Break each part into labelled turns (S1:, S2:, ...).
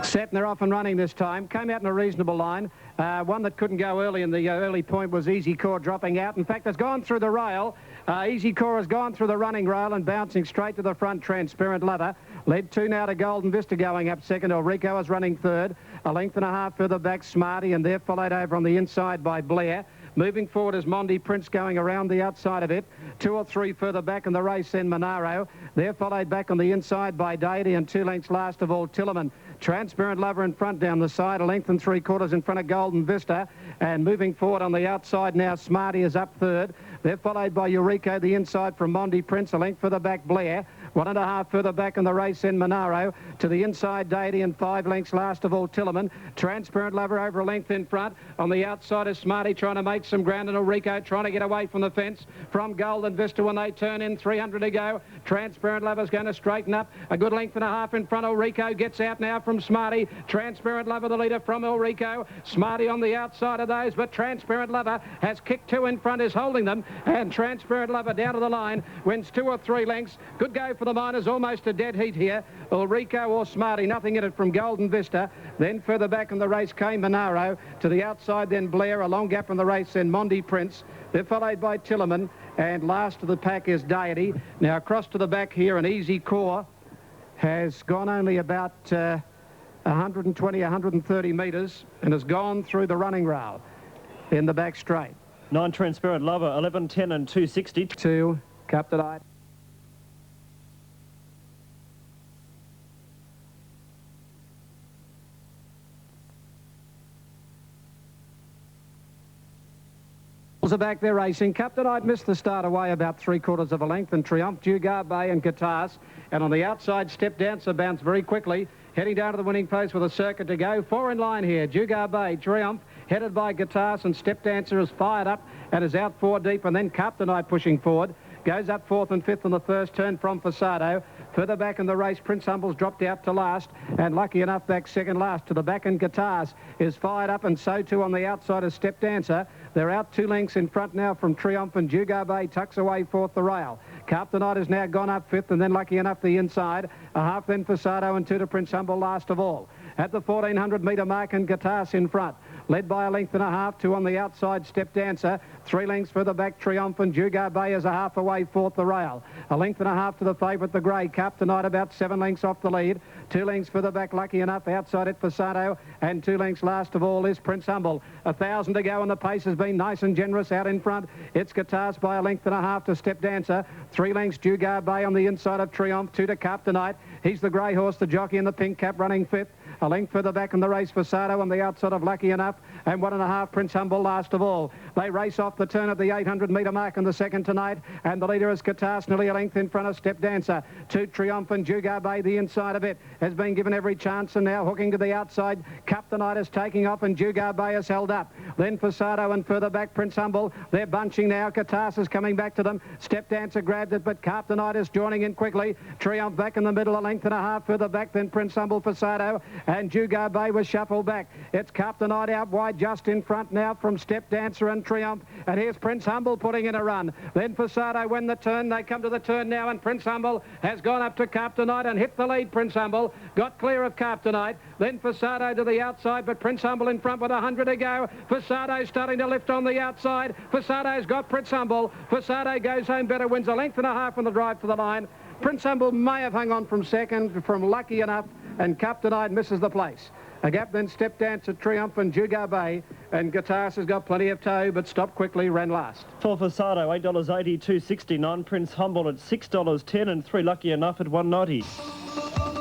S1: Set, and they're off and running this time. Came out in a reasonable line. One that couldn't go early in the early point was Easy Core dropping out. In fact, it's gone through the rail. Easy Core has gone through the running rail and bouncing straight to the front. Transparent Lover led 2 now to Golden Vista going up second. Ulrico is running third. A length and a half further back, Smarty, and they're followed over on the inside by Blair. Moving forward is Mondi Prince going around the outside of it. 2 or 3 further back in the race, then Monaro. They're followed back on the inside by Deity, and 2 lengths last of all, Tillerman. Transparent Lover in front down the side, a length and 3/4 in front of Golden Vista. And moving forward on the outside now, Smarty is up third. They're followed by Eureka, the inside from Mondi Prince, a length further back, Blair. 1.5 further back in the race in Monaro. To the inside, Deity, and 5 lengths last of all, Tillerman. Transparent Lover over a length in front. On the outside is Smarty trying to make some ground, and Ulrico trying to get away from the fence from Golden Vista when they turn in. 300 to go. Transparent Lover's going to straighten up. A good length and a half in front. Ulrico gets out now from Smarty. Transparent Lover, the leader from Ulrico. Smarty on the outside of those, but Transparent Lover has kicked 2 in front, is holding them, and Transparent Lover down to the line, wins 2 or 3 lengths. Good go for the miners, almost a dead heat here. Ulrico or Smarty, nothing in it from Golden Vista. Then further back in the race came Monaro. To the outside then Blair, a long gap in the race, then Mondi Prince. They're followed by Tillerman, and last of the pack is Deity. Now across to the back here, an Easy Core has gone only about 120, 130 metres and has gone through the running rail in the back straight.
S2: 9 Transparent Lover, 11, 10 and 260.
S1: 2, Captain I. Are back there racing. Captain I'd missed the start away about 3/4 of a length, and Triumph, Dugar Bay and Guitars. And on the outside, Step Dancer bounced very quickly, heading down to the winning post with a circuit to go. 4 in line here. Dugar Bay, Triumph, headed by Guitars, and Step Dancer is fired up and is out 4 deep, and then Captain I pushing forward. Goes up 4th and 5th on the first turn from Fasado. Further back in the race, Prince Humble's dropped out to last, and lucky enough back second last. To the back, and Guitars is fired up, and so too on the outside is Step Dancer. They're out 2 lengths in front now from Triumph, and Dugar Bay tucks away 4th the rail. Captain Knight has now gone up 5th, and then lucky enough the inside. A half then Fasado, and 2 to Prince Humble last of all. At the 1400 metre mark, and Guitars in front. Led by a length and a half, 2 on the outside, Step Dancer. 3 lengths further back, Triumph, and Dugar Bay is a half away, 4th the rail. A length and a half to the favourite, the grey, Captain Knight, about 7 lengths off the lead. 2 lengths further back, lucky enough, outside it, Fasado, and 2 lengths last of all is Prince Humble. 1,000 to go, and the pace has been nice and generous out in front. It's Guitars by a length and a half to Step Dancer. 3 lengths, Dugar Bay on the inside of Triumph, 2 to Captain Knight. He's the grey horse, the jockey in the pink cap, running 5th. A length further back in the race, Fasado on the outside of Lucky Enough, and 1.5 Prince Humble last of all. They race off the turn at the 800 metre mark in the second tonight, and the leader is Guitars, nearly a length in front of Step Dancer. 2 Triumph, and Dugar Bay, the inside of it, has been given every chance, and now hooking to the outside. Captain Knight is taking off, and Dugar Bay is held up. Then Fasado, and further back Prince Humble. They're bunching now. Guitars is coming back to them. Step Dancer grabbed it, but Captain Knight is joining in quickly. Triumph back in the middle, a length and a half further back than Prince Humble, Fasado, and Dugar Bay was shuffled back. It's Captain Knight out wide just in front now from Step Dancer and Triumph, and here's Prince Humble putting in a run. Then Fasado when the turn, they come to the turn now, and Prince Humble has gone up to Captain Knight and hit the lead. Prince Humble got clear of Captain Knight, then Fasado to the outside, but Prince Humble in front with 100 to go. Fasado starting to lift on the outside. Fasado's got Prince Humble. Fasado goes home better, wins a length and a half on the drive to the line. Prince Humble may have hung on from second from Lucky Enough, and Captain Knight misses the place. A gap then Step Dancer, Triumph, and Dugar Bay, and Guitars has got plenty of toe, but stopped quickly, ran last.
S2: For Fasado, $8.80, $2.69. Prince Humble at $6.10, and 3 Lucky Enough at $1.90.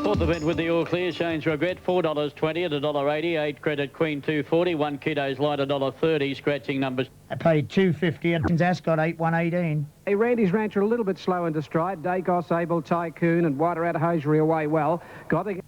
S3: Fourth event with the all clear, Shane's Regret, $4.20 at $1.80, 8 Credit Queen $2.40, 1 Kiddo's Light $1.30, scratching numbers.
S4: I paid $2.50 and Ascot 8-118.
S1: Hey, Randy's Rancher a little bit slow into stride. Dacos, Able, Tycoon, and Wider Out Hosiery away well. Gothic.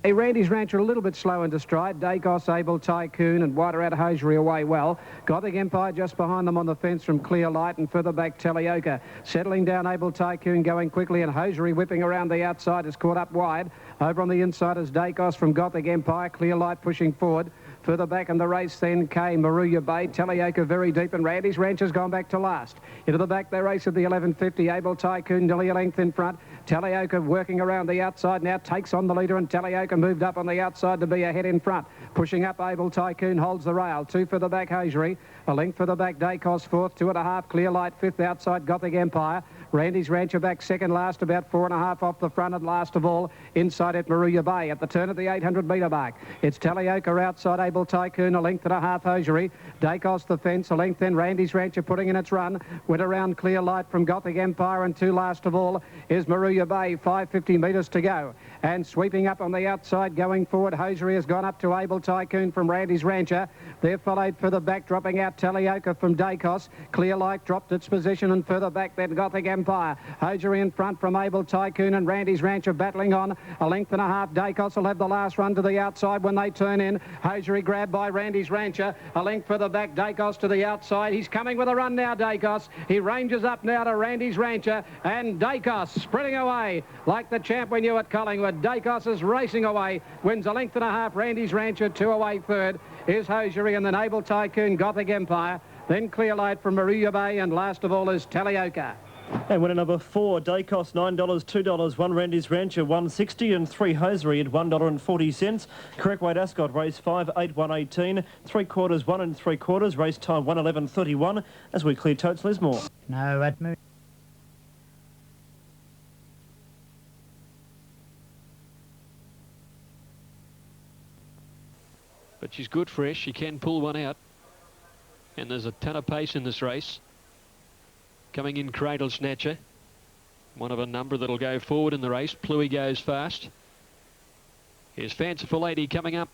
S1: Hey, Randy's Rancher a little bit slow into stride. Dacos, Able, Tycoon, and Wider Out Hosiery away well. Gothic Empire just behind them on the fence from Clear Light, and further back Telioka. Settling down, Able, Tycoon going quickly, and Hosiery whipping around the outside is caught up wide. Over on the inside is Dacos from Gothic Empire. Clear Light pushing forward. Further back in the race then came Maruya Bay. Telioka very deep, and Randy's Rancher's gone back to last. Into the back they race at the 11.50. Able Tycoon nearly a length in front. Talioka working around the outside now, takes on the leader, and Talioka moved up on the outside to be ahead in front. Pushing up, Able Tycoon holds the rail. 2 for the back, Hosiery. A length for the back, Dacos fourth. 2.5, Clear Light fifth outside, Gothic Empire. Randy's Rancher back second last, about 4.5 off the front, and last of all, inside at Moruya Bay at the turn of the 800-metre mark. It's Talioka outside, Able Tycoon, a length and a half, Hosiery. Dacos the fence, a length then Randy's Rancher putting in its run. Went around Clear Light from Gothic Empire, and 2 last of all is Moruya Bay, 550 metres to go. And sweeping up on the outside, going forward, Hosiery has gone up to Able Tycoon from Randy's Rancher. They're followed further back, dropping out Talioka from Dacos. Clear Light dropped its position, and further back then Gothic Empire. Hosiery in front from Able Tycoon, and Randy's Rancher battling on. A length and a half, Dacos will have the last run to the outside when they turn in. Hosiery grabbed by Randy's Rancher. A length for the back, Dacos to the outside. He's coming with a run now, Dacos. He ranges up now to Randy's Rancher, and Dacos spreading away like the champ we knew at Collingwood. Dacos is racing away, wins a length and a half. Randy's Rancher 2 away third is Hosiery, and then Able Tycoon, Gothic Empire, then Clear Light from Moruya Bay, and last of all is Talioka.
S2: And winner number 4, Dacos, $9, $2, 1 Randy's Rancher, $1.60, and 3 Hosiery at $1.40. Correct weight Ascot, race 5, 8, 118, 3/4, 1 3/4, race time 1:11:31. As we clear totes, Lismore.
S4: No, at Moonee.
S5: But she's good fresh. She can pull one out. And there's a ton of pace in this race. Coming in, Cradle Snatcher. One of a number that'll go forward in the race. Pluie goes fast. Here's Fanciful Lady coming up.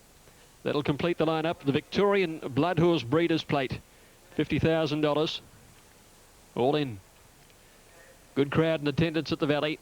S5: That'll complete the lineup. The Victorian Blood Horse Breeders' Plate. $50,000. All in. Good crowd in attendance at the Valley.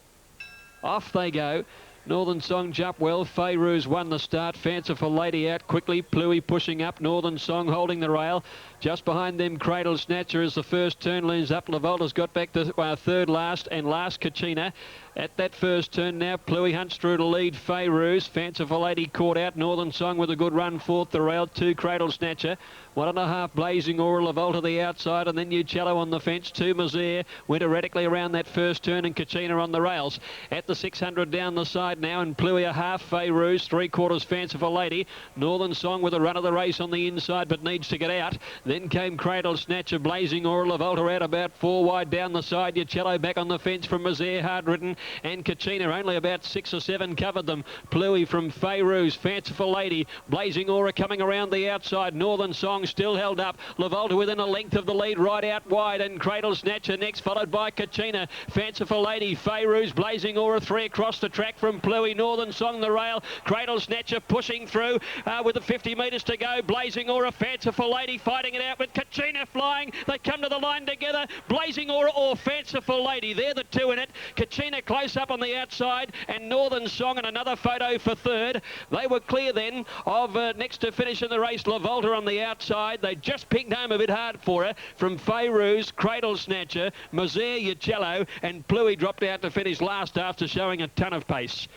S5: Off they go. Northern Song jumped well. Fayrouz won the start. Fanciful Lady out quickly. Pluie pushing up. Northern Song holding the rail. Just behind them, Cradle Snatcher as the first turn looms up. Lavolta's got back to third last, and last Kachina. At that first turn now, Pluie hunts through to lead Fayrouz. Fanciful Lady caught out. Northern Song with a good run. Fourth the rail. 2 Cradle Snatcher. 1.5 Blazing Aura. Lavolta the outside, and then Ucello on the fence. 2 Mazir went erratically around that first turn, and Kachina on the rails. At the 600 down the side now, and Pluie a half. Fayrouz 3/4 Fanciful Lady. Northern Song with a run of the race on the inside, but needs to get out. Then came Cradle Snatcher, Blazing Aura, Lavolta out about 4 wide down the side. Ucello back on the fence from Mazir, hard ridden, and Kachina only about 6 or 7 covered them. Pluie from Fayrouz, Fanciful Lady, Blazing Aura coming around the outside. Northern Song still held up. Lavolta within a length of the lead, right out wide, and Cradle Snatcher next, followed by Kachina. Fanciful Lady, Fayrouz, Blazing Aura, 3 across the track from Pluie. Northern Song the rail. Cradle Snatcher pushing through with the 50 metres to go. Blazing Aura, Fanciful Lady fighting it out with Kachina flying. They come to the line together. Blazing Aura or Fanciful Lady. They're the 2 in it. Kachina close up on the outside, and Northern Song, and another photo for third. They were clear then of next to finish in the race, Lavolta on the outside. They just picked home a bit hard for her from Fayrouz, Cradle Snatcher, Mazir, Ucello, and Pluie dropped out to finish last after showing a ton of pace.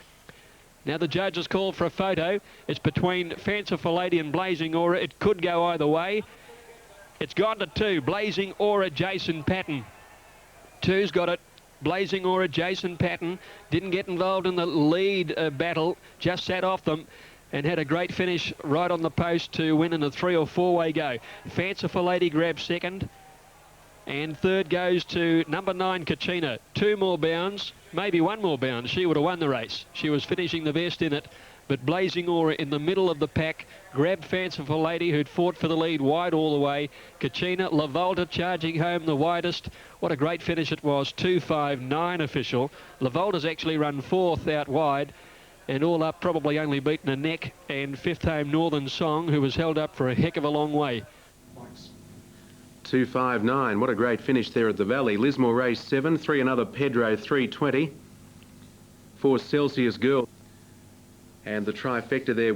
S5: Now the judges call for a photo. It's between Fanciful Lady and Blazing Aura. It could go either way. It's gone to 2. Blazing Aura, Jason Patton. 2's got it. Blazing Aura, Jason Patton didn't get involved in the lead battle, just sat off them and had a great finish right on the post to win in a 3 or 4 way go. Fanciful Lady grabs second, and third goes to number 9 Kachina. 2 more bounds, maybe 1 more bound. She would have won the race. She was finishing the best in it. But Blazing Aura in the middle of the pack grabbed Fanciful Lady, who'd fought for the lead wide all the way. Kachina, Lavolta charging home the widest. What a great finish it was. 2.59 official. Lavolta's actually run 4th out wide, and all up probably only beaten a neck, and 5th home Northern Song, who was held up for a heck of a long way.
S6: 2.59. What a great finish there at the Valley. Lismore race 7, 3 another Pedro 3.20. 4 Celsius Girl. And the trifecta there,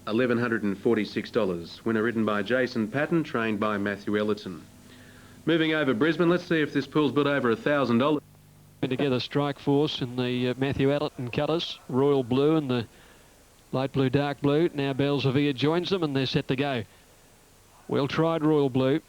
S6: $1,146. Winner ridden by Jason Patton, trained by Matthew Ellerton. Moving over Brisbane, let's see if this pool's built over $1,000.
S5: Together Strike Force in the Matthew Ellerton colours, Royal Blue and the light blue, dark blue. Now Belzevere joins them and they're set to go. Well tried Royal Blue.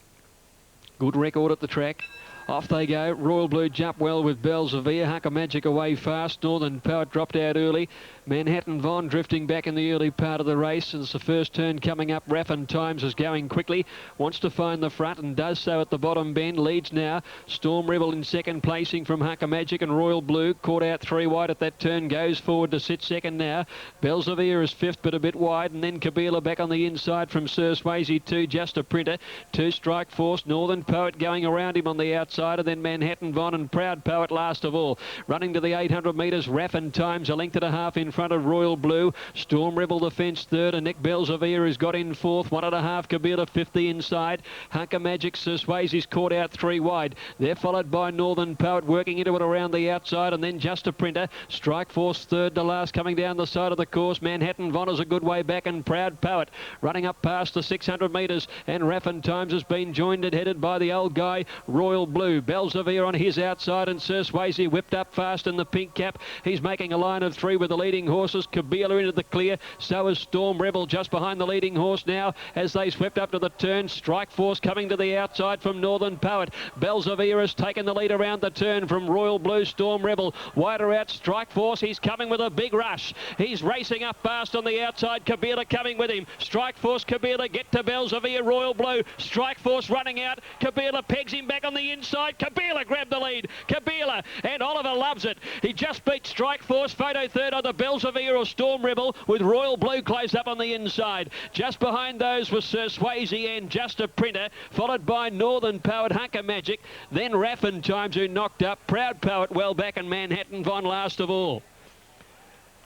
S5: Good record at the track. Off they go. Royal Blue jump well with Bells of Air. Hunker Magic away fast. Northern Poet dropped out early. Manhattan Von drifting back in the early part of the race. As the first turn coming up, Raffin Times is going quickly. Wants to find the front and does so at the bottom bend. Leads now. Storm Rebel in second, placing from Hunker Magic, and Royal Blue caught out 3 wide at that turn. Goes forward to sit second now. Bells of Air is fifth but a bit wide, and then Kabila back on the inside from Sir Swayze 2, Just a Printer. 2 Strike Force. Northern Poet going around him on the outside, and then Manhattan Von and Proud Poet last of all. Running to the 800 metres, Raffin Times a length and a half in front of Royal Blue. Storm Rebel the fence third, and Nick Bells of Air has got in fourth. 1.5 Kabila 50 inside. Hunker Magic, Sir Swayze's caught out 3 wide. They're followed by Northern Poet working into it around the outside, and then Just a Printer. Strike Force third to last coming down the side of the course. Manhattan Von is a good way back, and Proud Poet running up past the 600 metres, and Raffin Times has been joined and headed by the old guy Royal Blue. Bells of Air on his outside, and Sir Swayze whipped up fast in the pink cap. He's making a line of 3 with the leading horses. Kabila into the clear. So is Storm Rebel just behind the leading horse now as they swept up to the turn. Strike Force coming to the outside from Northern Poet. Bells of Air has taken the lead around the turn from Royal Blue. Storm Rebel wider out. Strike Force, he's coming with a big rush. He's racing up fast on the outside. Kabila coming with him. Strike Force, Kabila get to Bells of Air. Royal Blue. Strike Force running out. Kabila pegs him back on the inside. Kabila grabbed the lead. Kabila, and Oliver loves it. He just beat Strike Force. Photo third on the Bells of Air or Storm Rebel, with Royal Blue close up on the inside. Just behind those was Sir Swayze and Just a Printer, followed by Northern Poet, Hunker Magic, then Raffin Times, who knocked up. Proud Poet well back, and Manhattan Von last of all.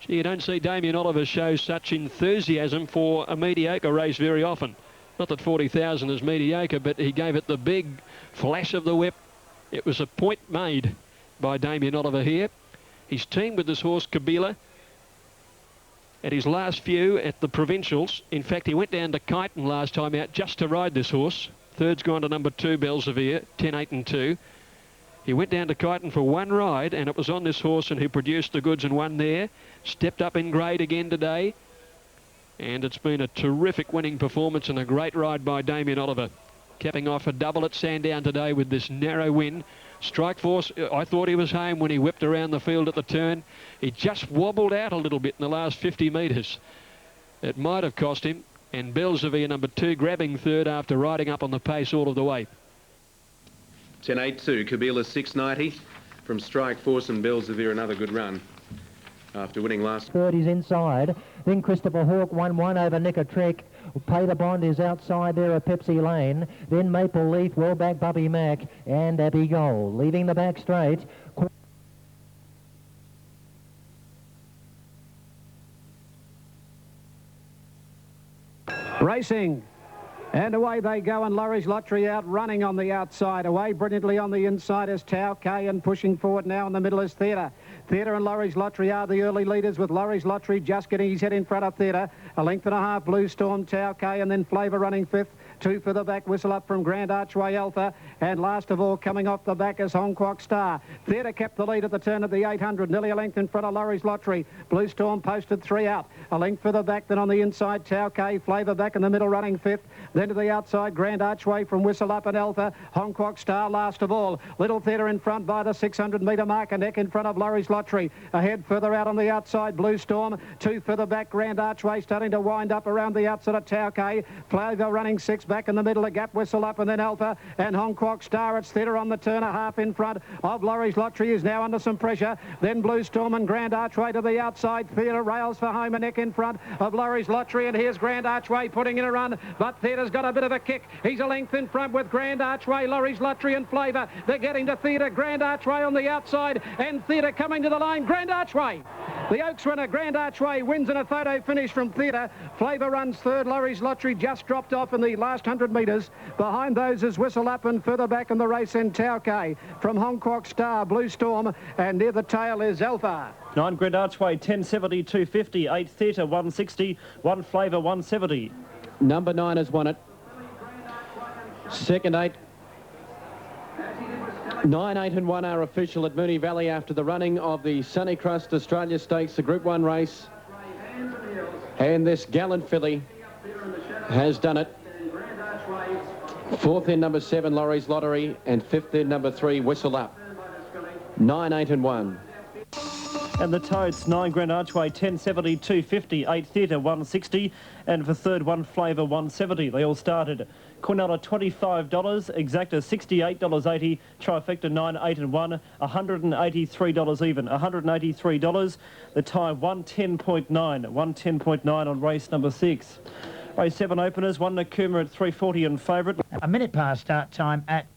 S5: Gee, you don't see Damien Oliver show such enthusiasm for a mediocre race very often. Not that 40,000 is mediocre, but he gave it the big flash of the whip. It was a point made by Damien Oliver here. He's teamed with this horse Kabila at his last few at the Provincials. In fact, he went down to Kyneton last time out just to ride this horse. Third's gone to number 2, Bells of Air, 10, 8 and 2. He went down to Kyneton for 1 ride, and it was on this horse, and he produced the goods and won there. Stepped up in grade again today, and it's been a terrific winning performance and a great ride by Damien Oliver. Capping off a double at Sandown today with this narrow win. Strike Force, I thought he was home when he whipped around the field at the turn. He just wobbled out a little bit in the last 50 metres. It might have cost him, and Bells of Air, number 2, grabbing third after riding up on the pace all of the way.
S6: 10.82, Kabila 6.90 from Strike Force, and Bells of Air another good run after winning last.
S7: Third is inside. Then Christopher Hawke 1-1 over Nickatrek. Pay the Bond is outside there at Pepsi Lane. Then Maple Leaf, well back Bubby Mac and Abbey Gold. Leaving the back straight.
S1: Racing. And away they go, and Lurry's Lottery out running on the outside. Away brilliantly on the inside is Tau K, and pushing forward now in the middle is Theatre. Theatre and Lurry's Lottery are the early leaders, with Lurry's Lottery just getting his head in front of Theatre. A length and a half, Blue Storm, Tau K, and then Flavour running fifth. 2 for the back, Whistle Up from Grand Archway Alpha, and last of all coming off the back is Hong Kong Star. Theatre kept the lead at the turn of the 800, nearly a length in front of Lurry's Lottery. Blue Storm posted 3 out. A length for the back, then on the inside Tau K, Flavour back in the middle running fifth. Then to the outside Grand Archway from Whistle Up and Alpha. Hong Kong Star last of all. Little Theatre in front by the 600 metre mark, and Neck in front of Lurry's Lottery. Ahead further out on the outside Blue Storm. 2 for the back, Grand Archway starting to wind up around the outside of Tau K. Flavour running 6 back in the middle, a gap Whistle Up, and then Alpha and Hong Kong Star. It's Theatre on the turn, a half in front of Lurry's Lottery, is now under some pressure. Then Blue Storm and Grand Archway to the outside. Theatre rails for home, and Neck in front of Lurry's Lottery, and here's Grand Archway putting in a run, but Theatre's got a bit of a kick. He's a length in front with Grand Archway, Lurry's Lottery and Flavour. They're getting to Theatre. Grand Archway on the outside, and Theatre coming to the line. Grand Archway, the Oaks winner, Grand Archway, wins in a photo finish from Theatre. Flavour runs third. Lurry's Lottery just dropped off in the last 100 metres. Behind those is Whistle Up, and further back in the race in Tau K from Hong Kong Star, Blue Storm, and near the tail is Alpha.
S2: 9 Grand Archway, 10.70, 2.50. 8 Theatre, 1.60. 1 Flavour, 1.70.
S3: Number 9 has won it. Second 8. 9, 8 and 1 are official at Moonee Valley after the running of the Sunnycrust Australia Stakes, the Group 1 race. And this gallant filly has done it.
S6: Fourth in number 7, Laurie's Lottery, and fifth in number 3, Whistle Up. 9, 8 and 1.
S2: And the Toads, 9 Grand Archway, 10.70, 2.50, 8 Theatre, 1.60, and for third, 1 Flavour, 1.70. They all started. Cornella, $25, Exacta, $68.80, Trifecta, 9, 8 and 1, $183 even, $183. The tie, 110.9, 110.9 on race number 6. Race 7 openers, 1 Nakuma at 3.40 and favourite.
S4: A minute past start time at...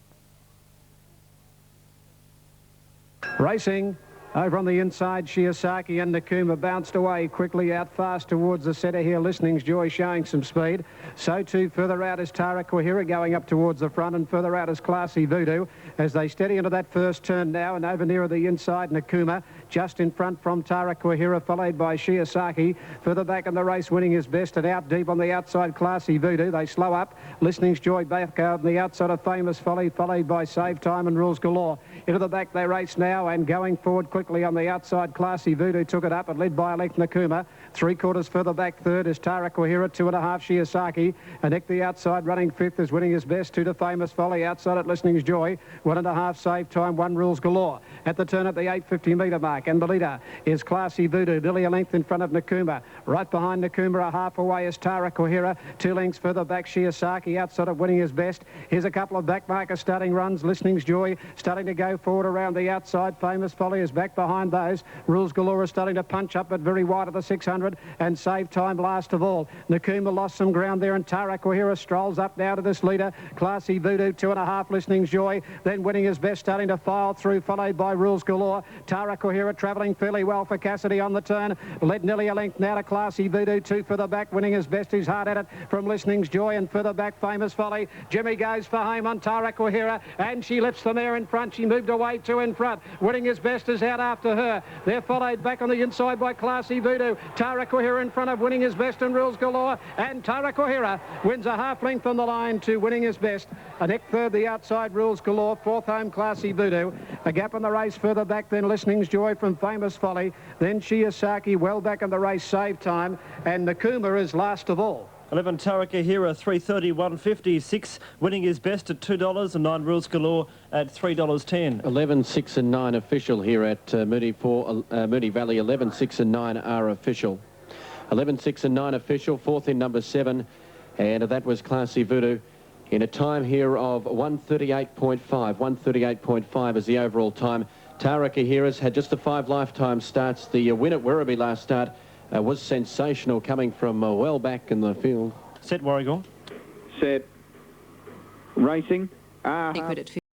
S1: Racing. Over on the inside, Shiosaki and Nakuma bounced away quickly out fast towards the centre here. Listening's Joy showing some speed. So too further out is Tara Kohira going up towards the front, and further out is Classy Voodoo as they steady into that first turn now, and over nearer the inside Nakuma just in front from Tara Kohira, followed by Shiosaki. Further back in the race, winning his best, and out deep on the outside Classy Voodoo. They slow up. Listening's Joy back out on the outside of Famous Folly, followed by Save Time and Rules Galore. Into the back they race now, and going forward quickly on the outside, Classy Voodoo took it up and led by Elect Nakuma. 3/4 further back third is Tara Kohira, 2.5 Shiosaki. And Nick the outside running fifth is winning his best, 2 to Famous Folly. Outside at Listening's Joy, 1.5 Save Time, 1 Rules Galore. At the turn at the 850 metre mark, and the leader is Classy Voodoo, nearly a length in front of Nakuma. Right behind Nakuma, a half away is Tara Kohira. 2 lengths further back, Shiosaki outside of winning his best. Here's a couple of backmarker starting runs. Listening's Joy starting to go forward around the outside. Famous Folly is back behind those. Rules Galore is starting to punch up, but very wide of the 600, and Save Time last of all. Nakuma lost some ground there, and Tara Kohira strolls up now to this leader. Classy Voodoo, 2.5 Listening's Joy, then winning his best, starting to file through, followed by Rules Galore. Tara Kohira travelling fairly well for Cassidy on the turn, led nearly a length now to Classy Voodoo, 2 further back, winning his best. He's hard at it from Listening's Joy, and further back Famous Folly. Jimmy goes for home on Tara Kohira, and she lifts the mare in front. She moved away 2 in front. Winning his best is out after her. They're followed back on the inside by Classy Voodoo. Tara Kohira in front of winning his best and Rules Galore, and Tara Kohira wins a half length on the line to winning his best. A neck third the outside Rules Galore, 4th home Classy Voodoo. A gap in the race further back then Listening's Joy from Famous Folly, then Shiosaki well back in the race, Save Time, and Nakuma is last of all.
S2: 11 Tara Kohira, 3.30, 1.56, winning his best at $2, and 9 Rules Galore at $3.10.
S6: 11, 6 and 9 official here at Moonee Valley. 11, 6 and 9 are official. 11, 6 and 9 official, 4th in number 7, and that was Classy Voodoo in a time here of 1:38.5. 1:38.5 is the overall time. Tara Kohira's had just the 5 lifetime starts. The win at Werribee last start was sensational, coming from well back in the field.
S2: Set, Warrigal.
S8: Set. Racing.